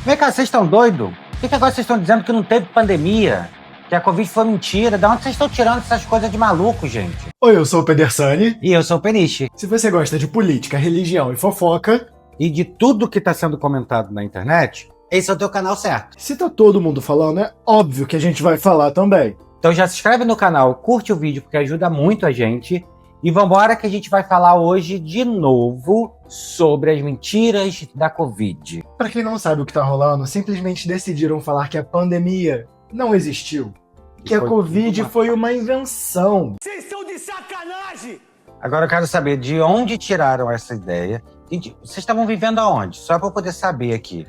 Vem cá, vocês estão doidos? Por que agora vocês estão dizendo que não teve pandemia? Que a Covid foi mentira? Da onde vocês estão tirando essas coisas de maluco, gente? Oi, eu sou o Pedersani. E eu sou o Peniche. Se você gosta de política, religião e fofoca, E de tudo que está sendo comentado na internet, esse é o teu canal certo. se tá todo mundo falando, é óbvio que a gente vai falar também. Então já se inscreve no canal, curte o vídeo porque ajuda muito a gente. E vambora que a gente vai falar hoje de novo sobre as mentiras da Covid. Pra quem não sabe o que tá rolando, simplesmente decidiram falar que a pandemia não existiu. Que a Foi Covid tudo uma foi uma invenção. Vocês estão de sacanagem! Agora eu quero saber de onde tiraram essa ideia. Gente, vocês estavam vivendo aonde? Só para eu poder saber aqui.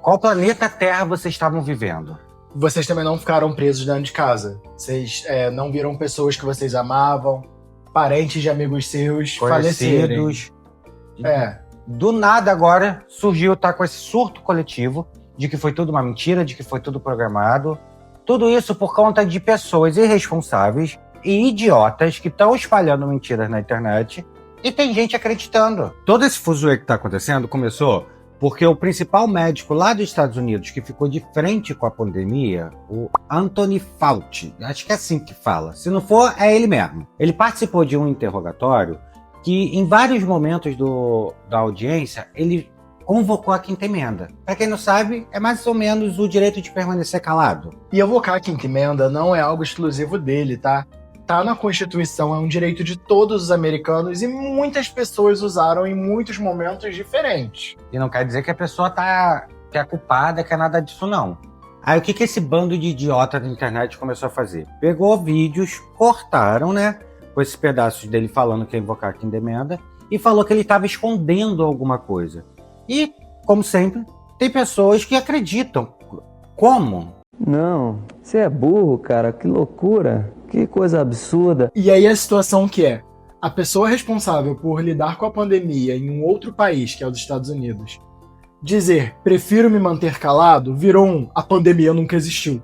Qual planeta Terra vocês estavam vivendo? Vocês também não ficaram presos dentro de casa. Vocês não viram pessoas que vocês amavam, parentes de amigos seus falecerem. Conhecidos. Do nada agora surgiu, tá com esse surto coletivo de que foi tudo uma mentira, de que foi tudo programado. Tudo isso por conta de pessoas irresponsáveis e idiotas que estão espalhando mentiras na internet e tem gente acreditando. Todo esse fuzuê que tá acontecendo começou porque o principal médico lá dos Estados Unidos que ficou de frente com a pandemia, o Anthony Fauci, acho que é assim que fala, se não for, é ele mesmo. Ele participou de um interrogatório que em vários momentos da audiência, ele convocou a quinta emenda. Para quem não sabe, é mais ou menos o direito de permanecer calado. E evocar a quinta emenda não é algo exclusivo dele, tá? Tá na Constituição, é um direito de todos os americanos e muitas pessoas usaram em muitos momentos diferentes. E não quer dizer que a pessoa que é culpada, que é nada disso não. Aí o que esse bando de idiota da internet começou a fazer? Pegou vídeos, cortaram, né? Com esses pedaços dele falando que ia invocar a quinta emenda e falou que ele estava escondendo alguma coisa. E, como sempre, tem pessoas que acreditam. Como? Não, você é burro, cara, que loucura, que coisa absurda. E aí a situação que é, a pessoa responsável por lidar com a pandemia em um outro país, que é os Estados Unidos, dizer, prefiro me manter calado, virou a pandemia nunca existiu.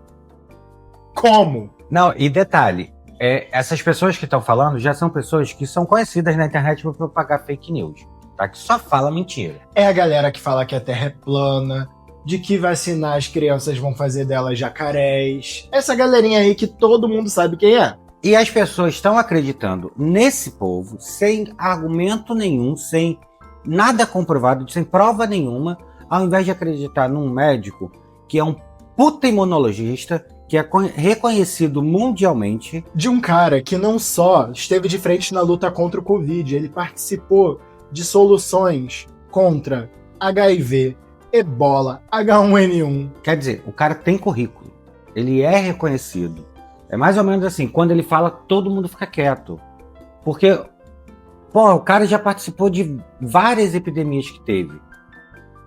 Como? Não, e detalhe, essas pessoas que estão falando já são pessoas que são conhecidas na internet por propagar fake news, tá? Que só fala mentira. É a galera que fala que a Terra é plana, de que vacinar as crianças vão fazer delas jacarés. Essa galerinha aí que todo mundo sabe quem é. E as pessoas estão acreditando nesse povo sem argumento nenhum, sem nada comprovado, sem prova nenhuma, ao invés de acreditar num médico que é um puta imunologista, que é reconhecido mundialmente. De um cara que não só esteve de frente na luta contra o Covid, ele participou de soluções contra HIV, Ebola, H1N1. Quer dizer, o cara tem currículo, ele é reconhecido. É mais ou menos assim, quando ele fala, todo mundo fica quieto. Porque, o cara já participou de várias epidemias que teve.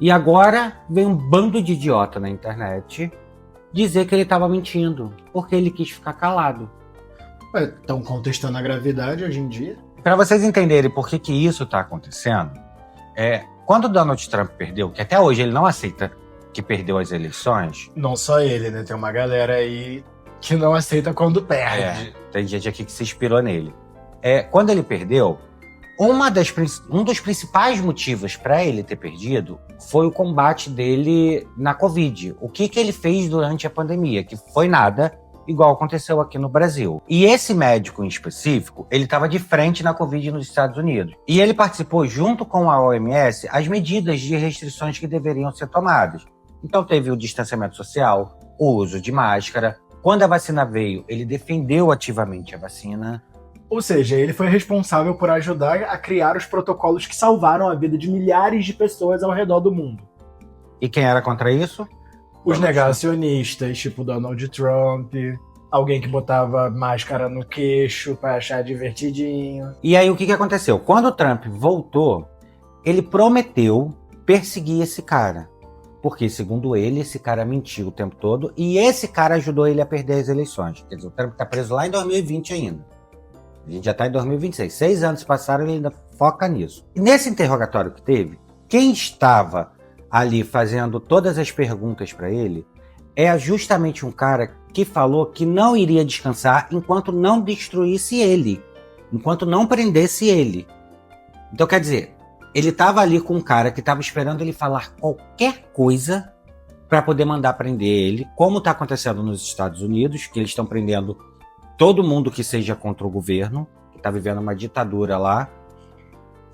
E agora vem um bando de idiota na internet dizer que ele estava mentindo, porque ele quis ficar calado. Estão contestando a gravidade hoje em dia? Para vocês entenderem por que isso está acontecendo, quando o Donald Trump perdeu, que até hoje ele não aceita que perdeu as eleições. Não só ele, né? Tem uma galera aí que não aceita quando perde. Tem gente aqui que se inspirou nele. Quando ele perdeu, um dos principais motivos para ele ter perdido foi o combate dele na Covid. O que ele fez durante a pandemia, que foi nada, igual aconteceu aqui no Brasil. E esse médico em específico, ele estava de frente na Covid nos Estados Unidos. E ele participou, junto com a OMS, as medidas de restrições que deveriam ser tomadas. Então teve o distanciamento social, o uso de máscara. Quando a vacina veio, ele defendeu ativamente a vacina. Ou seja, ele foi responsável por ajudar a criar os protocolos que salvaram a vida de milhares de pessoas ao redor do mundo. E quem era contra isso? Os negacionistas, tipo Donald Trump, alguém que botava máscara no queixo pra achar divertidinho. E aí o que aconteceu? Quando o Trump voltou, ele prometeu perseguir esse cara. Porque, segundo ele, esse cara mentiu o tempo todo e esse cara ajudou ele a perder as eleições. Quer dizer, o Trump tá preso lá em 2020 ainda. A gente já tá em 2026. 6 anos passaram e ele ainda foca nisso. E nesse interrogatório que teve, quem estava ali fazendo todas as perguntas para ele é justamente um cara que falou que não iria descansar enquanto não destruísse ele, enquanto não prendesse ele. Então, quer dizer, ele estava ali com um cara que estava esperando ele falar qualquer coisa para poder mandar prender ele, como está acontecendo nos Estados Unidos, que eles estão prendendo todo mundo que seja contra o governo, que está vivendo uma ditadura lá.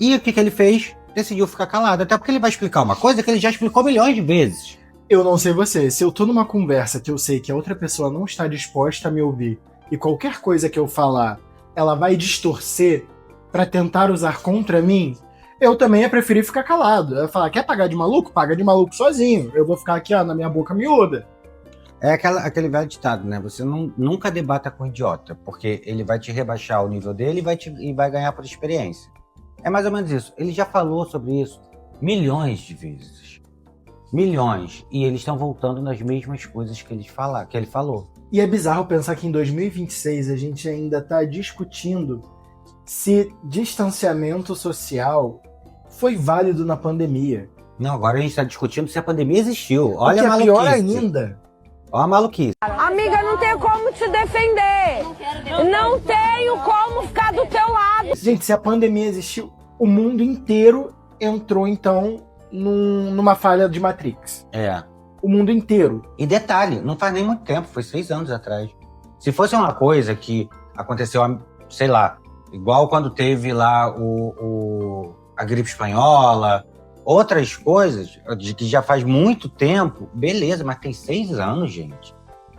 E o que ele fez? Decidiu ficar calado, até porque ele vai explicar uma coisa que ele já explicou milhões de vezes. Eu não sei você, se eu tô numa conversa que eu sei que a outra pessoa não está disposta a me ouvir, e qualquer coisa que eu falar, ela vai distorcer pra tentar usar contra mim, eu também ia preferir ficar calado. Eu ia falar, quer pagar de maluco? Paga de maluco sozinho. Eu vou ficar aqui, ó, na minha boca miúda. É aquele velho ditado, né? Você nunca debata com um idiota, porque ele vai te rebaixar o nível dele e vai ganhar por experiência. É mais ou menos isso. Ele já falou sobre isso milhões de vezes. Milhões. E eles estão voltando nas mesmas coisas que ele falou. E é bizarro pensar que em 2026 a gente ainda tá discutindo se distanciamento social foi válido na pandemia. Não, agora a gente está discutindo se a pandemia existiu. Olha o que a é maluquice. pior ainda. Olha a maluquice. Amiga, não tenho como te defender. Não tenho como ficar do teu lado. Gente, se a pandemia existiu, o mundo inteiro entrou, então, numa falha de Matrix. É. O mundo inteiro. E detalhe, não faz nem muito tempo, foi 6 anos atrás. Se fosse uma coisa que aconteceu, sei lá, igual quando teve lá a gripe espanhola, outras coisas, de que já faz muito tempo, beleza, mas tem 6 anos, gente.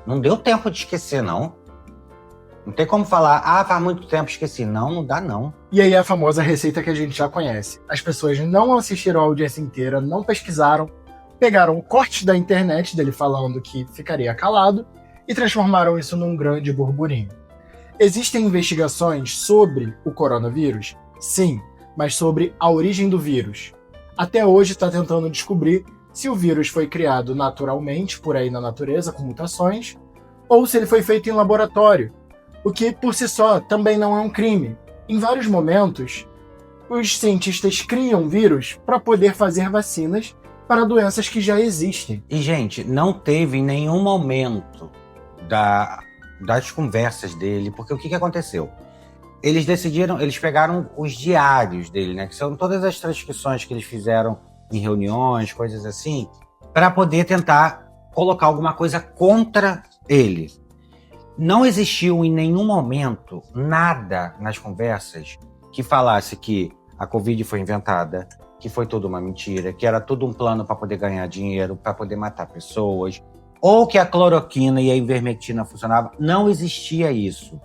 Não deu tempo de esquecer, não. Não tem como falar, faz muito tempo, esqueci. Não dá, não. E aí a famosa receita que a gente já conhece. As pessoas não assistiram a audiência inteira, não pesquisaram, pegaram cortes da internet dele falando que ficaria calado e transformaram isso num grande burburinho. Existem investigações sobre o coronavírus? Sim, mas sobre a origem do vírus. Até hoje está tentando descobrir se o vírus foi criado naturalmente, por aí na natureza, com mutações, ou se ele foi feito em laboratório, o que por si só também não é um crime. Em vários momentos, os cientistas criam vírus para poder fazer vacinas para doenças que já existem. E, gente, não teve em nenhum momento das conversas dele, porque o que aconteceu? Eles pegaram os diários dele, né, que são todas as transcrições que eles fizeram em reuniões, coisas assim, para poder tentar colocar alguma coisa contra ele. Não existiu em nenhum momento nada nas conversas que falasse que a Covid foi inventada, que foi tudo uma mentira, que era tudo um plano para poder ganhar dinheiro, para poder matar pessoas, ou que a cloroquina e a ivermectina funcionavam. Não existia isso.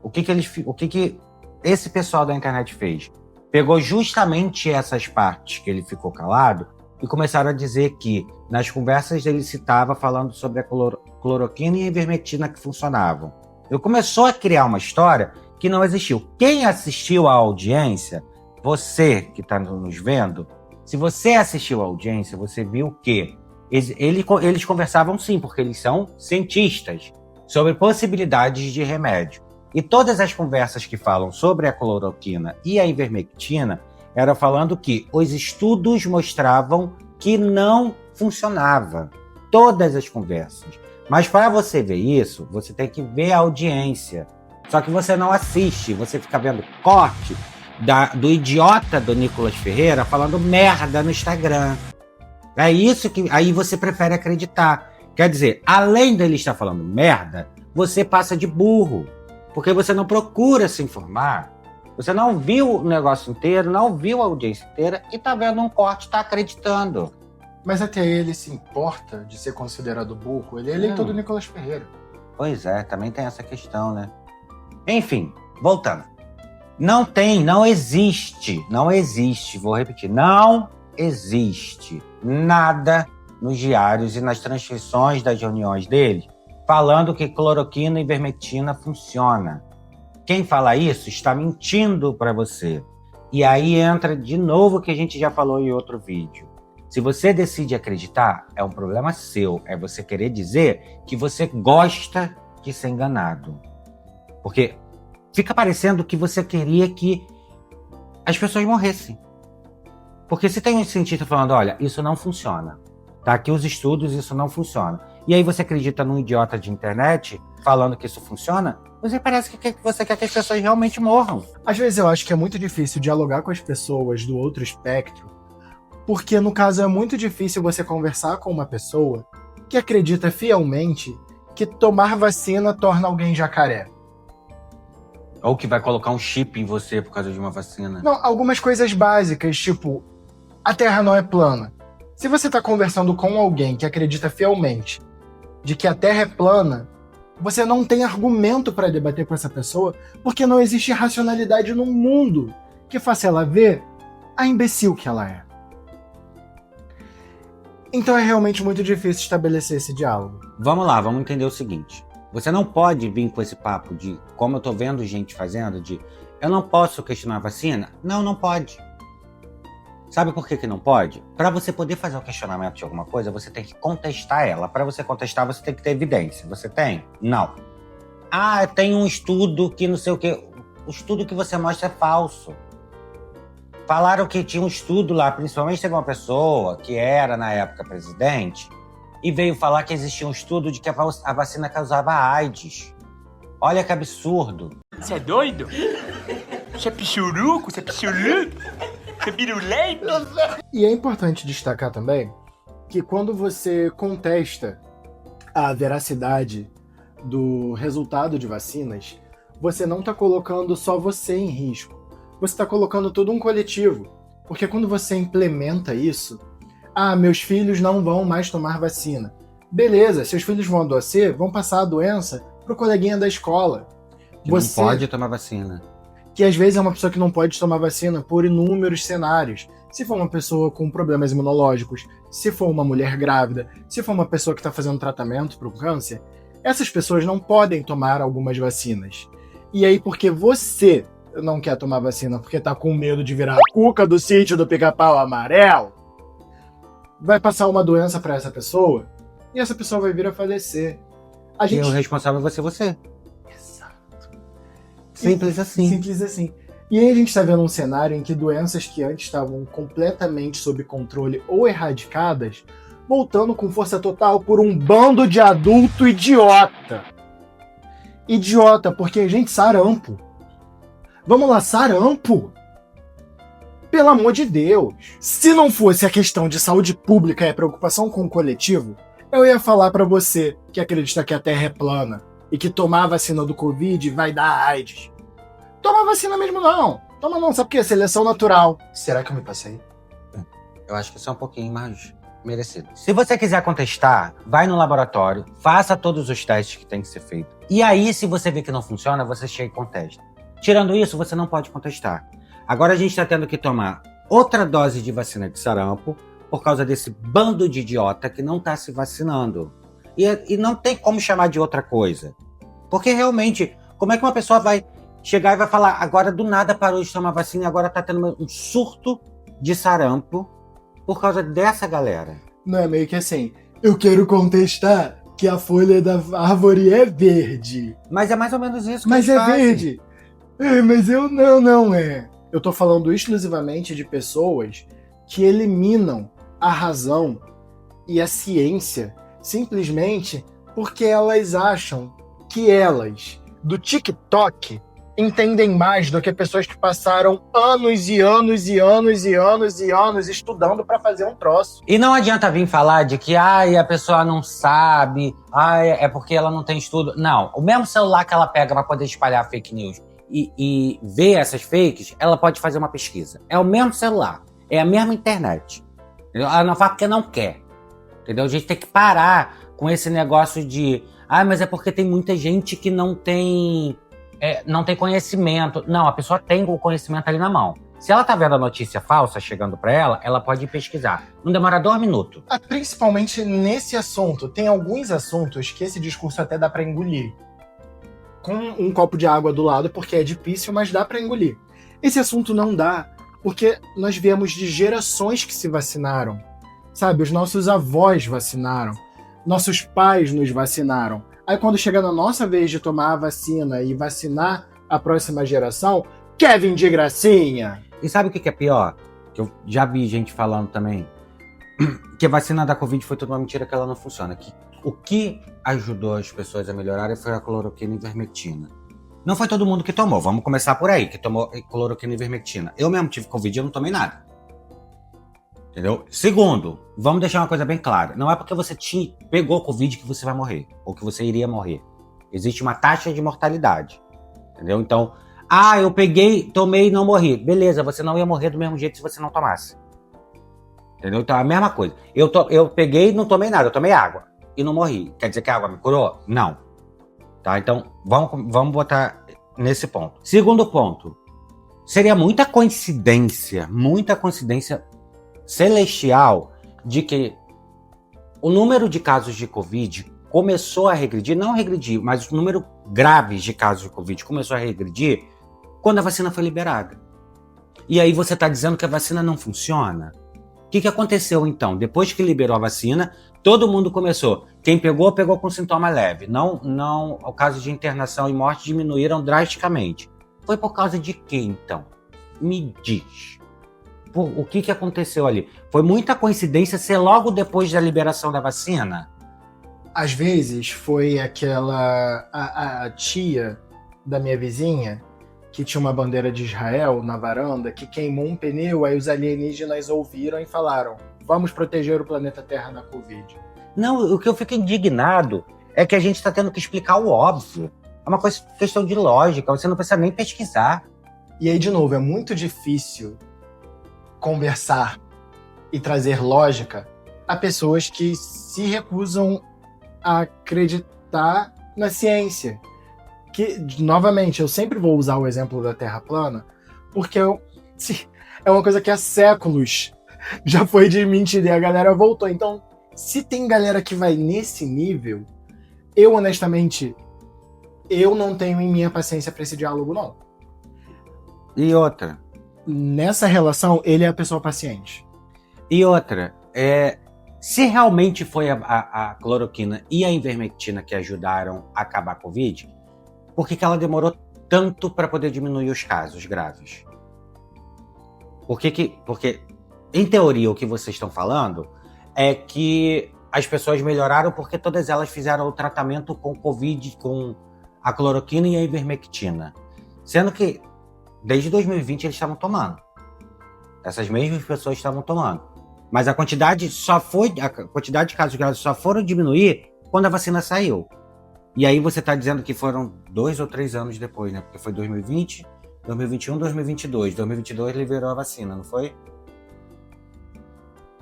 O que esse pessoal da internet fez? Pegou justamente essas partes que ele ficou calado e começaram a dizer que nas conversas ele citava falando sobre a cloroquina e a ivermectina que funcionavam. Ele começou a criar uma história que não existiu. Quem assistiu à audiência, você que está nos vendo, se você assistiu à audiência, você viu que eles conversavam sim, porque eles são cientistas, sobre possibilidades de remédio. E todas as conversas que falam sobre a cloroquina e a ivermectina eram falando que os estudos mostravam que não funcionava. Todas as conversas. Mas para você ver isso, você tem que ver a audiência. Só que você não assiste, você fica vendo corte do idiota do Nicolas Ferreira falando merda no Instagram. É isso que aí você prefere acreditar. Quer dizer, além dele estar falando merda, você passa de burro. Porque você não procura se informar. Você não viu o negócio inteiro, não viu a audiência inteira e tá vendo um corte, tá acreditando. Mas até ele se importa de ser considerado burro? Ele é eleitor do Nicolas Ferreira. Pois é, também tem essa questão, né? Enfim, voltando. Não existe, vou repetir, não existe nada nos diários e nas transcrições das reuniões dele falando que cloroquina e ivermectina funciona. Quem fala isso está mentindo para você. E aí entra de novo o que a gente já falou em outro vídeo. Se você decide acreditar, é um problema seu. É você querer dizer que você gosta de ser enganado. Porque fica parecendo que você queria que as pessoas morressem. Porque se tem um cientista falando, olha, isso não funciona. Tá aqui os estudos, isso não funciona. E aí você acredita num idiota de internet falando que isso funciona? Você parece que você quer que as pessoas realmente morram. Às vezes eu acho que é muito difícil dialogar com as pessoas do outro espectro, porque no caso é muito difícil você conversar com uma pessoa que acredita fielmente que tomar vacina torna alguém jacaré? Ou que vai colocar um chip em você por causa de uma vacina. Não, algumas coisas básicas, tipo, a Terra não é plana. Se você está conversando com alguém que acredita fielmente de que a Terra é plana, você não tem argumento para debater com essa pessoa, porque não existe racionalidade no mundo que faça ela ver a imbecil que ela é. Então é realmente muito difícil estabelecer esse diálogo. Vamos lá, vamos entender o seguinte. Você não pode vir com esse papo de, como eu tô vendo gente fazendo, de eu não posso questionar a vacina. Não, não pode. Sabe por que não pode? Para você poder fazer o questionamento de alguma coisa, você tem que contestar ela. Para você contestar, você tem que ter evidência. Você tem? Não. Ah, tem um estudo que não sei o quê. O estudo que você mostra é falso. Falaram que tinha um estudo lá, principalmente teve uma pessoa que era, na época, presidente, e veio falar que existia um estudo de que a vacina causava AIDS. Olha que absurdo. Você é doido? Você é pichuruco? Você é pichuruco? Você é birulento? E é importante destacar também que quando você contesta a veracidade do resultado de vacinas, você não está colocando só você em risco. Você está colocando todo um coletivo. Porque quando você implementa isso, meus filhos não vão mais tomar vacina. Beleza, seus filhos vão adoecer, vão passar a doença pro coleguinha da escola. Que não pode tomar vacina. Que às vezes é uma pessoa que não pode tomar vacina por inúmeros cenários. Se for uma pessoa com problemas imunológicos, se for uma mulher grávida, se for uma pessoa que está fazendo tratamento para o câncer, essas pessoas não podem tomar algumas vacinas. E aí, porque você não quer tomar vacina porque tá com medo de virar a cuca do sítio do Pica-Pau Amarelo, vai passar uma doença para essa pessoa e essa pessoa vai vir a falecer. E o responsável vai ser você. Exato. Simples assim. Simples assim. E aí a gente está vendo um cenário em que doenças que antes estavam completamente sob controle ou erradicadas, voltando com força total por um bando de adulto idiota. Idiota, porque, gente, sarampo. Vamos lá, sarampo. Pelo amor de Deus. Se não fosse a questão de saúde pública e a preocupação com o coletivo, eu ia falar pra você que acredita que a Terra é plana e que tomar a vacina do Covid vai dar AIDS. Toma vacina mesmo não. Toma não, sabe por quê? Seleção natural. Será que eu me passei? Eu acho que isso é um pouquinho mais merecido. Se você quiser contestar, vai no laboratório, faça todos os testes que tem que ser feito. E aí, se você vê que não funciona, você chega e contesta. Tirando isso, você não pode contestar. Agora a gente está tendo que tomar outra dose de vacina de sarampo por causa desse bando de idiota que não está se vacinando. E não tem como chamar de outra coisa. Porque realmente, como é que uma pessoa vai chegar e vai falar agora do nada parou de tomar vacina e agora está tendo um surto de sarampo por causa dessa galera? Não é meio que assim, eu quero contestar que a folha da árvore é verde. Mas é mais ou menos isso que Mas eles é fazem. verde. Mas eu não é. Eu tô falando exclusivamente de pessoas que eliminam a razão e a ciência simplesmente porque elas acham que elas, do TikTok, entendem mais do que pessoas que passaram anos e anos e anos e anos e anos estudando pra fazer um troço. E não adianta vir falar de que a pessoa não sabe, é porque ela não tem estudo. Não, o mesmo celular que ela pega pra poder espalhar fake news e ver essas fakes, ela pode fazer uma pesquisa. É o mesmo celular, é a mesma internet. Entendeu? Ela não fala porque não quer. Entendeu? A gente tem que parar com esse negócio de mas é porque tem muita gente que não tem conhecimento. Não, a pessoa tem o conhecimento ali na mão. Se ela tá vendo a notícia falsa chegando pra ela, ela pode ir pesquisar. Não demora 2 minutos. Principalmente nesse assunto. Tem alguns assuntos que esse discurso até dá pra engolir. Com um copo de água do lado, porque é difícil, mas dá pra engolir. Esse assunto não dá, porque nós viemos de gerações que se vacinaram. Sabe, os nossos avós vacinaram. Nossos pais nos vacinaram. Aí quando chega na nossa vez de tomar a vacina e vacinar a próxima geração, Kevin de gracinha! E sabe o que é pior? Que eu já vi gente falando também. Que a vacina da Covid foi toda uma mentira, que ela não funciona. Que o que ajudou as pessoas a melhorarem foi a cloroquina e ivermectina. Não foi todo mundo que tomou. Vamos começar por aí, que tomou cloroquina e ivermectina. Eu mesmo tive Covid e eu não tomei nada. Entendeu? Segundo, vamos deixar uma coisa bem clara. Não é porque você pegou Covid que você vai morrer, ou que você iria morrer. Existe uma taxa de mortalidade. Entendeu? Então, eu peguei, tomei e não morri. Beleza, você não ia morrer do mesmo jeito se você não tomasse. Entendeu? Então é a mesma coisa. Eu peguei e não tomei nada, eu tomei água e não morri. Quer dizer que a água me curou? Não. Tá? Então, vamos botar nesse ponto. Segundo ponto. Seria muita coincidência celestial de que o número de casos de Covid começou a regredir, não regredir, mas o número graves de casos de Covid começou a regredir quando a vacina foi liberada. E aí você está dizendo que a vacina não funciona? O que aconteceu então? Depois que liberou a vacina, todo mundo começou. Quem pegou com sintoma leve. Não, o caso de internação e morte diminuíram drasticamente. Foi por causa de quê então? Me diz. O que aconteceu ali? Foi muita coincidência ser logo depois da liberação da vacina? Às vezes foi a tia da minha vizinha que tinha uma bandeira de Israel na varanda, que queimou um pneu, aí os alienígenas ouviram e falaram: vamos proteger o planeta Terra da Covid. Não, o que eu fico indignado é que a gente está tendo que explicar o óbvio. É uma questão de lógica, você não precisa nem pesquisar. E aí, de novo, é muito difícil conversar e trazer lógica a pessoas que se recusam a acreditar na ciência. Que, novamente, eu sempre vou usar o exemplo da Terra plana, porque é uma coisa que há séculos já foi desmentida e a galera voltou. Então, se tem galera que vai nesse nível, eu, honestamente, eu não tenho em minha paciência para esse diálogo, não. E outra? Nessa relação, ele é a pessoa paciente. E outra, se realmente foi a cloroquina e a ivermectina que ajudaram a acabar a Covid, por que ela demorou tanto para poder diminuir os casos graves? Porque, em teoria, o que vocês estão falando é que as pessoas melhoraram porque todas elas fizeram o tratamento com Covid, com a cloroquina e a ivermectina. Sendo que, desde 2020, eles estavam tomando. Essas mesmas pessoas estavam tomando. Mas a quantidade de casos graves só foram diminuir quando a vacina saiu. E aí você está dizendo que foram 2 ou 3 anos depois, né? Porque foi 2020, 2021, 2022. 2022 liberou a vacina, não foi?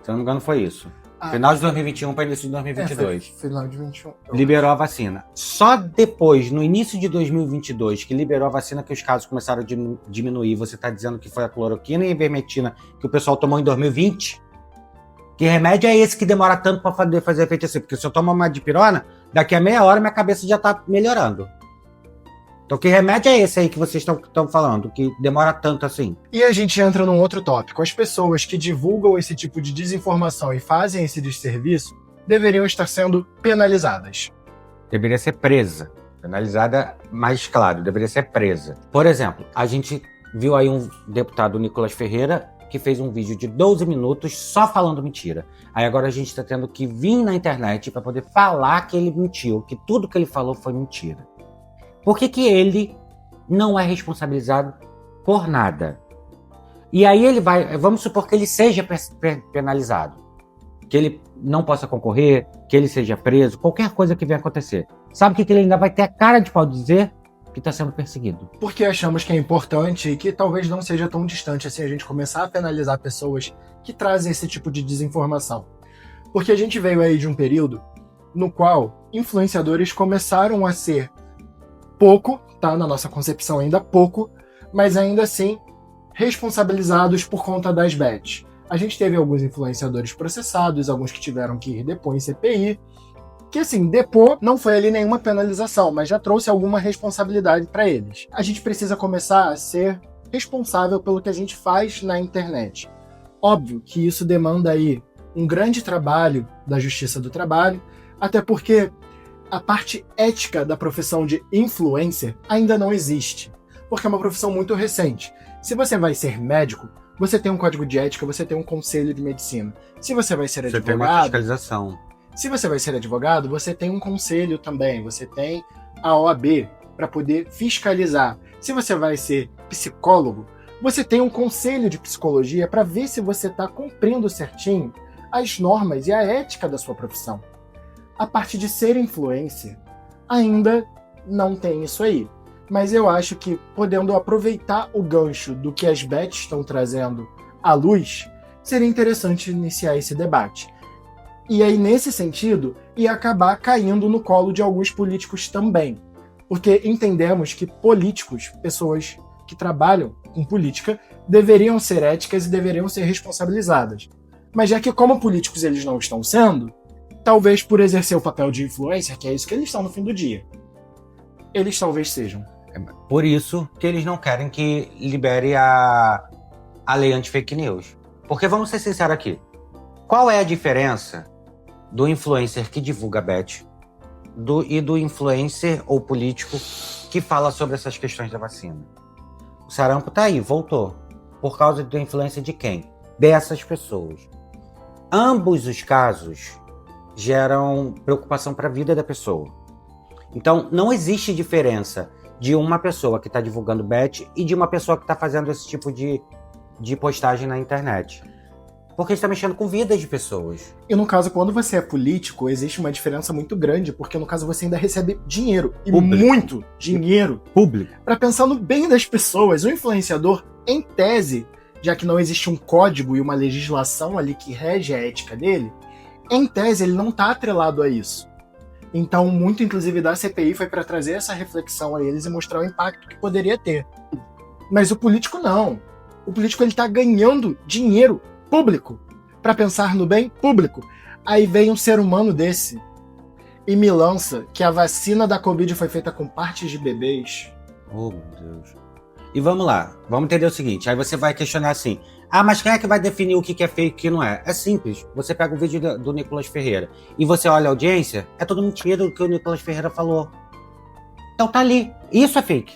Se eu não me engano, foi isso. Final de 2021 para início de 2022. Final de 2021. Liberou a vacina. Só depois, no início de 2022, que liberou a vacina, que os casos começaram a diminuir. Você está dizendo que foi a cloroquina e a ivermectina que o pessoal tomou em 2020? Que remédio é esse que demora tanto para fazer efeito assim? Porque se eu tomar uma dipirona, daqui a meia hora minha cabeça já tá melhorando. Então que remédio é esse aí que vocês estão falando, que demora tanto assim? E a gente entra num outro tópico. As pessoas que divulgam esse tipo de desinformação e fazem esse desserviço deveriam estar sendo penalizadas. Deveria ser presa. Penalizada, mais claro, deveria ser presa. Por exemplo, a gente viu aí um deputado, Nicolas Ferreira, que fez um vídeo de 12 minutos só falando mentira. Aí agora a gente está tendo que vir na internet para poder falar que ele mentiu, que tudo que ele falou foi mentira. Por que ele não é responsabilizado por nada? E aí ele vamos supor que ele seja penalizado, que ele não possa concorrer, que ele seja preso, qualquer coisa que venha acontecer. Sabe o que ele ainda vai ter a cara de pau de dizer? Que está sendo perseguido. Porque achamos que é importante e que talvez não seja tão distante assim a gente começar a penalizar pessoas que trazem esse tipo de desinformação. Porque a gente veio aí de um período no qual influenciadores começaram a ser pouco, tá? Na nossa concepção ainda pouco, mas ainda assim responsabilizados por conta das bets. A gente teve alguns influenciadores processados, alguns que tiveram que ir depor em CPI, que assim, depor não foi ali nenhuma penalização, mas já trouxe alguma responsabilidade para eles. A gente precisa começar a ser responsável pelo que a gente faz na internet. Óbvio que isso demanda aí um grande trabalho da Justiça do Trabalho, até porque a parte ética da profissão de influencer ainda não existe, porque é uma profissão muito recente. Se você vai ser médico, você tem um código de ética, você tem um conselho de medicina. Se você vai ser advogado... Você tem uma fiscalização. Se você vai ser advogado, você tem um conselho também, você tem a OAB para poder fiscalizar. Se você vai ser psicólogo, você tem um conselho de psicologia para ver se você está cumprindo certinho as normas e a ética da sua profissão. A parte de ser influencer, ainda não tem isso aí. Mas eu acho que, podendo aproveitar o gancho do que as bets estão trazendo à luz, seria interessante iniciar esse debate. E aí, nesse sentido, ia acabar caindo no colo de alguns políticos também. Porque entendemos que políticos, pessoas que trabalham com política, deveriam ser éticas e deveriam ser responsabilizadas. Mas já que, como políticos, eles não estão sendo, talvez por exercer o papel de influencer, que é isso que eles estão no fim do dia, eles talvez sejam. Por isso que eles não querem que libere a lei anti-fake news. Porque vamos ser sinceros aqui. Qual é a diferença do influencer que divulga bet e do influencer ou político que fala sobre essas questões da vacina? O sarampo tá aí, voltou. Por causa da influência de quem? Dessas pessoas. Ambos os casos geram preocupação para a vida da pessoa. Então, não existe diferença de uma pessoa que está divulgando bet e de uma pessoa que está fazendo esse tipo de postagem na internet. Porque está mexendo com vidas de pessoas. E no caso, quando você é político, existe uma diferença muito grande, porque no caso você ainda recebe dinheiro, e Público. muito dinheiro, Público. para pensar no bem das pessoas. O influenciador, em tese, já que não existe um código e uma legislação ali que rege a ética dele, em tese ele não está atrelado a isso. Então, muito, inclusive, da CPI foi para trazer essa reflexão a eles e mostrar o impacto que poderia ter. Mas o político não. O político ele tá ganhando dinheiro público para pensar no bem público. Aí vem um ser humano desse e me lança que a vacina da Covid foi feita com partes de bebês. Oh, meu Deus. E vamos lá, vamos entender o seguinte. Aí você vai questionar assim, mas quem é que vai definir o que é fake e o que não é? É simples, você pega o vídeo do Nicolas Ferreira e você olha a audiência, é tudo mentira do que o Nicolas Ferreira falou. Então tá ali, isso é fake,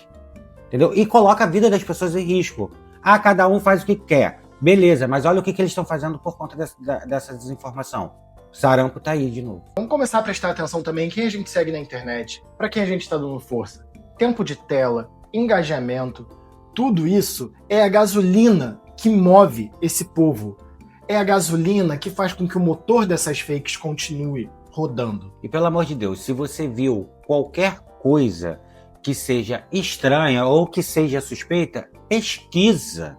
entendeu? E coloca a vida das pessoas em risco. Cada um faz o que quer, beleza, mas olha o que eles estão fazendo por conta dessa desinformação. Sarampo tá aí de novo. Vamos começar a prestar atenção também em quem a gente segue na internet, para quem a gente tá dando força. Tempo de tela, engajamento, tudo isso é a gasolina que move esse povo. É a gasolina que faz com que o motor dessas fakes continue rodando. E pelo amor de Deus, se você viu qualquer coisa que seja estranha ou que seja suspeita, pesquisa.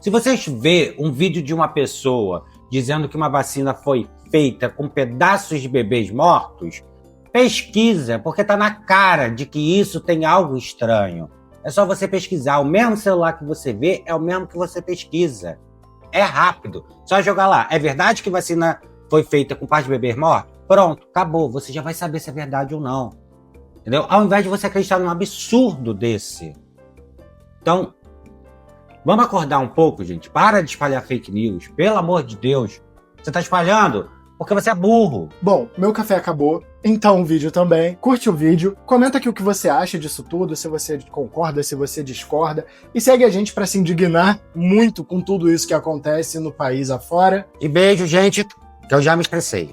Se vocês vê um vídeo de uma pessoa dizendo que uma vacina foi feita com pedaços de bebês mortos, pesquisa, porque tá na cara de que isso tem algo estranho. É só você pesquisar. O mesmo celular que você vê é o mesmo que você pesquisa. É rápido. Só jogar lá. É verdade que vacina foi feita com partes de bebês mortos? Pronto, acabou. Você já vai saber se é verdade ou não. Entendeu? Ao invés de você acreditar num absurdo desse. Então, vamos acordar um pouco, gente. Para de espalhar fake news. Pelo amor de Deus. Você tá espalhando porque você é burro. Bom, meu café acabou, então o vídeo também. Curte o vídeo, comenta aqui o que você acha disso tudo, se você concorda, se você discorda, e segue a gente para se indignar muito com tudo isso que acontece no país afora. E beijo, gente, que eu já me estressei.